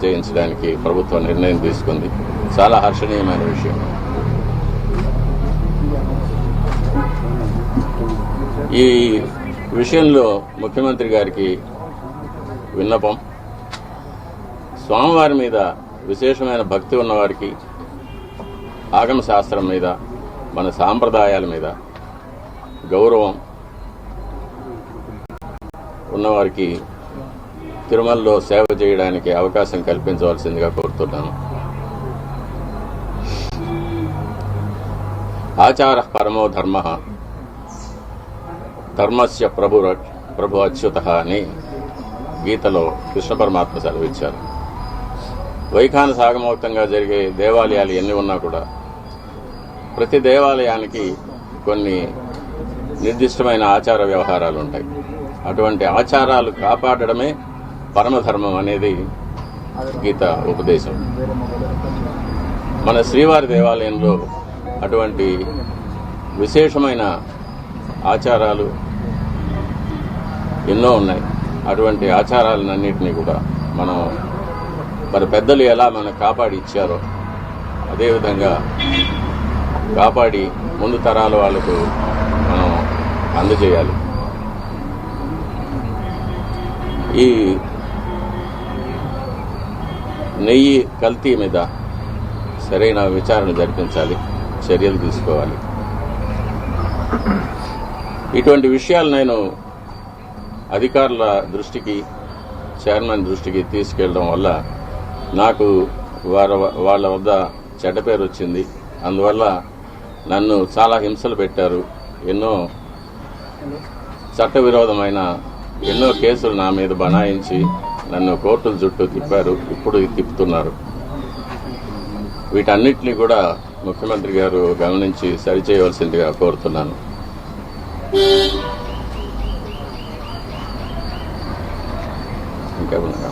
చేయించడానికి ప్రభుత్వం నిర్ణయం తీసుకుంది. చాలా హర్షణీయమైన విషయం. ఈ విషయంలో ముఖ్యమంత్రి గారికి విన్నపం, స్వామివారి మీద విశేషమైన భక్తి ఉన్నవారికి, ఆగమ శాస్త్రం మీద, మన సాంప్రదాయాల మీద గౌరవం ఉన్నవారికి తిరుమలలో సేవ చేయడానికి అవకాశం కల్పించవలసిందిగా కోరుతున్నాను. ఆచార పరమో ధర్మ, ధర్మస్య ప్రభు అచ్యుత అని గీతలో కృష్ణ పరమాత్మ సెలవిచ్చారు. వైఖాన సాగమోక్తంగా జరిగే దేవాలయాలు ఎన్ని ఉన్నా కూడా ప్రతి దేవాలయానికి కొన్ని నిర్దిష్టమైన ఆచార వ్యవహారాలు ఉంటాయి. అటువంటి ఆచారాలు కాపాడడమే పరమధర్మం అనేది గీత ఉపదేశం. మన శ్రీవారి దేవాలయంలో అటువంటి విశేషమైన ఆచారాలు ఎన్నో ఉన్నాయి. అటువంటి ఆచారాలన్నింటినీ కూడా మన పెద్దలు ఎలా మనకు కాపాడి ఇచ్చారో అదేవిధంగా కాపాడి ముందు తరాల వాళ్లకు మనం అందజేయాలి. ఈ నెయ్యి కల్తీ మీద సరైన విచారణ జరిపించాలి, చర్యలు తీసుకోవాలి. ఇటువంటి విషయాలు నేను అధికారుల దృష్టికి, చైర్మన్ దృష్టికి తీసుకెళ్లడం వల్ల నాకు వాళ్ళ వద్ద చెడ్డ పేరు వచ్చింది. అందువల్ల నన్ను చాలా హింసలు పెట్టారు. ఎన్నో చట్టవిరోధమైన ఎన్నో కేసులు నా మీద బనాయించి నన్ను కోర్టుల చుట్టూ తిప్పారు, ఇప్పుడు తిప్పుతున్నారు. వీటన్నిటినీ కూడా ముఖ్యమంత్రి గారు గమనించి సరిచేయవలసిందిగా కోరుతున్నాను. ఇంకేమన్నా